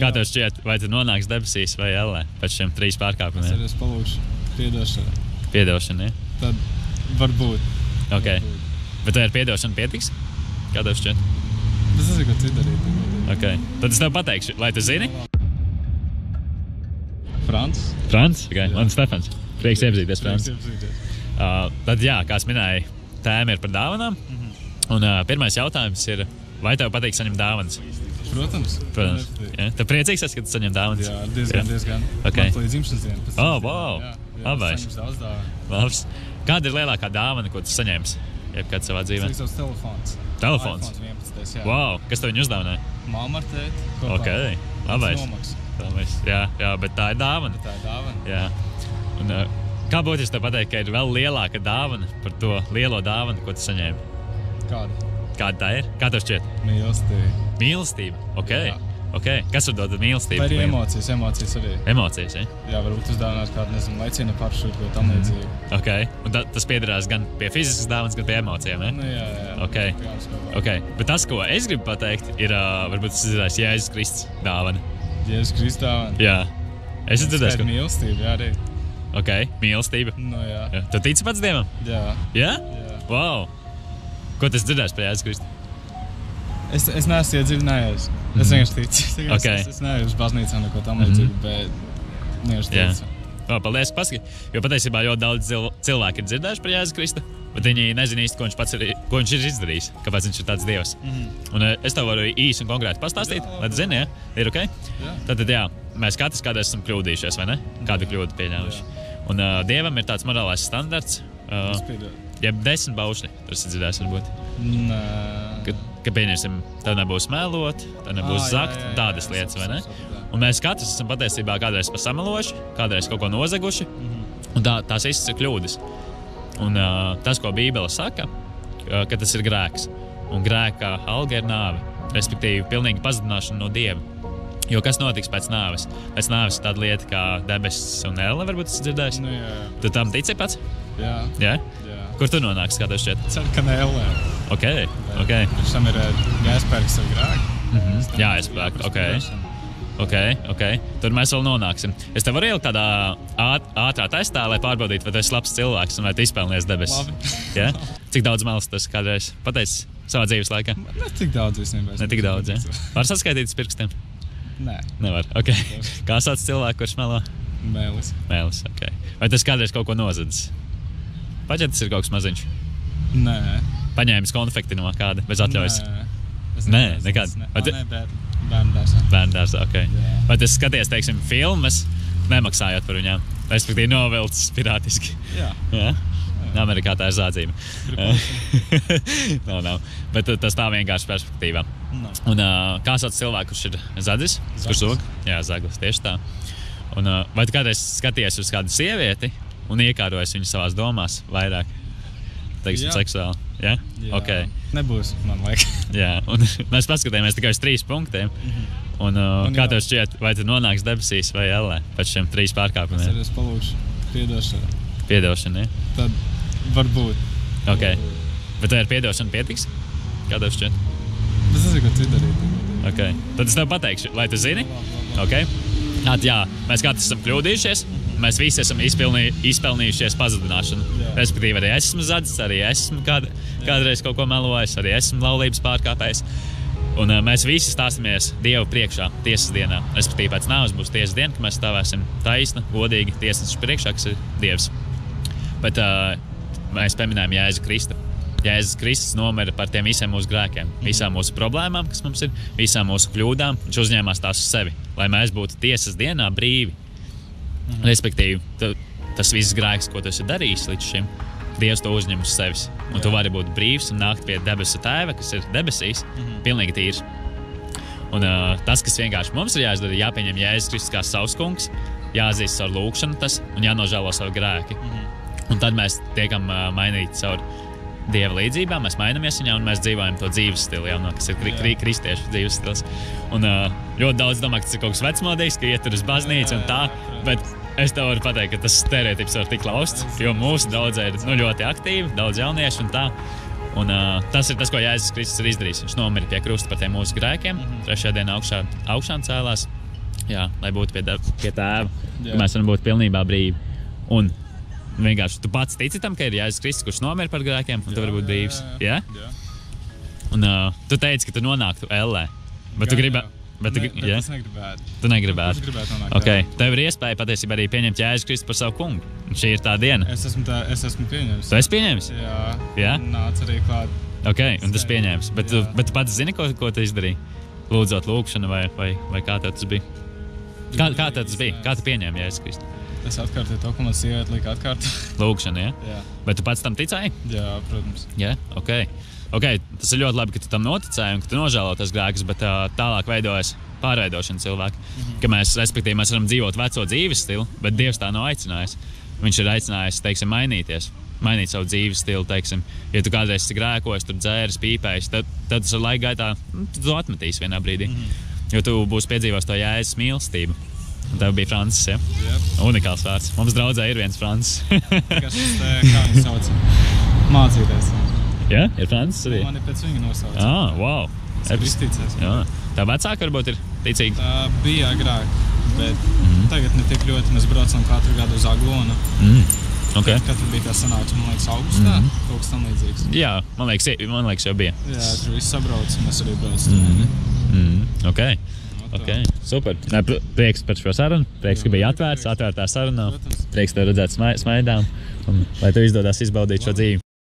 Kā tev šķiet, vai tu nonāks debesīs vai ellē pēc šiem 3 pārkāpumiem? Es arī palūkšu piedošanu. Piedošana, ja? Tad varbūt. Ok. Bet vai ar piedošanu pietiks? Kā tev šķiet? Es nezinu, ko citu darīt. Ok. Tad es tev pateikšu, vai tu zini? Frants? Frants? Ok, man Stefans. Prieks iepazīties, Frants. Tad jā, kā es minēju, tēma ir par dāvanām. Un pirmais jautājums ir, vai tev patīk saņemt dāvanas? Protams. Ja? Tev priecīgs esi, kad tu saņem dāvanas? Jā, diezgan. Okay. Man plīd dzimšanas dienu. Oh, wow! Labais. Saņems daudz dāvanu. Labs. Kāda ir lielākā dāvana, ko tu saņēmis jebkad savā dzīvē? Tas ir savs telefons. Telefons? iPhone 11, jā. Wow! Kas tev viņu uzdāvināja? Mamma ar tēti. Ok, labais. Nomaksas. Jā, bet tā ir dāvana. Tā ir dāvana. Jā. Un, kā būtu es tev pateikt, ka ir vēl lielāka dāvana par to lielo dāvanu, ko tu saņēmi? Kāda? Kāda tā ir? Kā tev šķiet? Mīlestība. Mīlestība? Ok. Jā. Okay. Kas var dot mīlestību? Vai arī emocijas arī. Emocijas, ja? Jā, varbūt uzdāvināt kādu, nezinu, laicienu paršūtu, ko tam līdzīgi. Ok. Un tas piederās gan pie fiziskas dāvanas, gan pie emocijām, ja? Nu, jā. Ok. Bet tas, ko es gribu pateikt, ir varbūt tas ir Jēzus Kristus dāvana. Jēzus Kristus dāvana? Jā. Es esmu dzirdējis, ka... Mīlestība, jā, arī. Ok, mīlestība. Nu, jā. Tu tici pats Dievam? Jā. Jā? Jā. Wow. Ko tu dzirdēsi par Jēzus Kristu? Es neesmu iedziļinājies. Es vienkārši ticu. Okay. Es neesmu uz baznīcām neko tam līdzīgu, bet vienkārši ticu. Paldies, paski. Jo patiesībā ļoti daudz cilvēki ir dzirdējuši par Jēzu Kristu, bet viņi nezina īsti, ko viņš ir izdarījis, kāpēc viņš ir tāds Dievs. Un es tev varu īsi un konkrēti pastāstīt, lai tu zini, ja? Ir ok? Jā. Tad jā, mēs katrs kādreiz esam kļūdījušies, vai ne? Kādu kļūdu pieņēmuši. Un Dievam ir tāds morālais standarts. Jeb 10 baušļi, tur esi dzirdējis varbūt. Nē. Ka pieņemsim, tev nebūs melot, tev nebūs zakt, tādas lietas, vai ne? Un mēs katrs esam patiesībā kādreiz pasamelojuši, kādreiz kaut ko nozaguši, un tās visas ir kļūdas. Un tas, ko Bībele saka, ka tas ir grēks. Un grēka alga ir nāve, respektīvi pilnīga pazudināšana no Dieva. Jo kas notiks pēc nāves? Pēc nāves ir tāda lieta kā debesis un elle, varbūt esi dzirdējis? Nu, jā. Tu tam tici pats? Jā. Jā? Kur tu nonāks, kā tev šķiet? Ceru, ka ne elle. Ok. Pirms tam ir jāizpērk savu grēku. Jāizpērk, ok. Tur mēs vēl nonāksim. Es tev varu ielikt tādā ātrā testā, lai pārbaudītu, vai tu esi labs cilvēks un vai tu izpelnies debesis. Labi. Ja? Cik daudz melas tu esi kādreiz pateicis savā dzīves laikā? Ne tik daudz, īstenībā. Ne tik daudz, ja? Var saskaitīt uz pirkstiem? Nē. Nevar, ok. Kā sauc cilvēku, kurš melo? Mēlis. Mēlis, ok. Vai tas kādreiz kaut ko nozadzis? Paģetis ir kaut kas maziņš? Nē. Paņēmis konfekti no kāda, bez atļaujas? Nē, nekad? Bērnu dārzā, ok. Jā. Vai tas skaties, teiksim, filmas, nemaksājot par viņām? Respektīvi novilcis pirātiski? Jā. Amerikā tā ir zādzība. Nav. Bet tas tā vienkārši perspektīvā. No. Un kā sauc cilvēku, kurš ir zadzis? Kurš zog? Jā, zaglis, tieši tā. Un vai tu kādreiz skaties uz kādu sievieti un iekārojas viņu savās domās vairāk? Teiksim, seksuāli. Ja? Jā. Okay. Nebūs, man liekas. Jā, un mēs paskatījāmies tikai uz 3 punktiem. Un kā tev šķiet, vai tu nonāks debesīs vai ellē pēc šiem 3 pārkāpumiem? Es arī palūkšu piedošanu. Piedošana, ja? Tad varbūt. Ok. Bet vai ar piedošanu pietiks? Kā tev šķiet? Es nezinu, ko citu darīt. Ok. Tad es tev pateikšu, lai tu zini? Ok. Jā, mēs katrs esam kļūdījušies. Mēs visi esam izpelnījušies pazudināšanu. Respektīvi, arī es esmu zadzis, arī esmu kādreiz kaut ko melojis, arī esmu laulības pārkāpējs. Un mēs visi stāstamies Dievu priekšā tiesas dienā. Respektīvi, pēc nāves būs tiesas diena, kad mēs stāvēsim taisni, godīgi tiesnesis priekšā, kas ir Dievs. Bet mēs pieminējam Jēzu Kristu. Jēzus Kristus nomira par tiem visiem mūsu grēkiem, visām mūsu problēmām, kas mums ir, visām mūsu kļūdām. Viņš uzņēmās tās uz sevi, lai mēs būtu tiesas dienā brīvi. Respektīvi, tas viss grēks, ko tu esi darījis līdz šim, Dievs to uzņem uz sevis. Un tu vari būt brīvs un nākt pie debesu tēva, kas ir debesīs, pilnīgi tīrs. Un tas, kas vienkārši mums ir jāizdara, jāpieņem Jēzus Kristus kā savs kungs, jāatzīst savu lūgšanu tas un jānožēlo savu grēki. Un tad mēs tiekam mainīti caur Dieva līdzībā, mēs mainamies viņā un mēs dzīvojam to dzīves stilu, kas ir kristiešu dzīves stils. Un ļoti daudz domā, ka tas ir kaut kas vecmodīgs, ka iet tur uz baznīcu un tā, bet es tev varu pateikt, ka tas stereotips var tik lausts, jo mūsu daudzē ir ļoti aktīvi, daudz jauniešu un tā. Un tas ir tas, ko Jēzus Kristus ir izdarījis. Viņš nomira pie krusta par tiem mūsu grēkiem, 3. dienā augšām cēlās Jā, lai būtu pie tēva, ka mēs varam būt pilnībā brīvi. Un vienkārši tu pats tici tam, ka ir Jēzus Kristus, kurš nomira par grēkiem, un tu vari būt brīvs. Jā? Un tu teici, ka tu nonāktu ellē. Bet tu gribi... Bet es negribētu. Tu negribētu? Es gribētu nonākt. Okay. Tev ir iespēja patiesībā arī pieņemt Jēzus Kristu par savu kungu. Un šī ir tā diena. Es esmu pieņēmis. Tu esi pieņēmis? Jā? Nāc arī klāt. Ok, un tas pieņēmis. Bet tu pats zini, ko tu izdarīji? Lūdzot lūgšanu vai kā tev tas bija? Kā tev tas bija? Kā tu pieņēmi Jēzus Kristu? Es atkārtoju to, ko man sieviete lika atkārtot. Lūgšana, ja? Jā. Bet tu pats tam ticēji? Jā, protams. Jā, ok. Tas ir ļoti labi, ka tu tam noticēji un ka tu nožēlo tos grēkus, bet tālāk veidojas pārveidošana cilvēka. Ka mēs varam dzīvot veco dzīves stilu, bet Dievs tā nav aicinājis. Viņš ir aicinājis, teiksim, mainīt savu dzīves stilu, teiksim. Ja tu kādreiz esi grēkojis, tur dzēris, pīpējis, tad tas ar laika gaitā tu atmetīsi vienā brīdī. Jo tu būsi piedzīvos to Jēzus mīlestību. Un tev bija Francis, ja? Yep. Unikāls vārds. Mums draudzē ir viens Francis. Kas kā viņu sauc? Mācīties. Jā, ir Francis arī? Man ir pēc viņa nosauc. Wow. Es izticēs. Jā. Tā vecāka varbūt ir ticīga? Tā bija agrāk, bet tagad ne tik ļoti. Mēs braucam katru gadu uz Aglonu. Okay. Kad bija tā sanāca, man liekas, augustā, kaut kas tam līdzīgs. Jā, man liekas jau bija. Jā, tur viss sabrauc, un mēs arī braucam. Ok, super. Prieks par šo sarunu, prieks, ka bija atvērtā sarunā. Prieks tev redzēt smaidām, un lai tev izdodas izbaudīt šo dzīvi.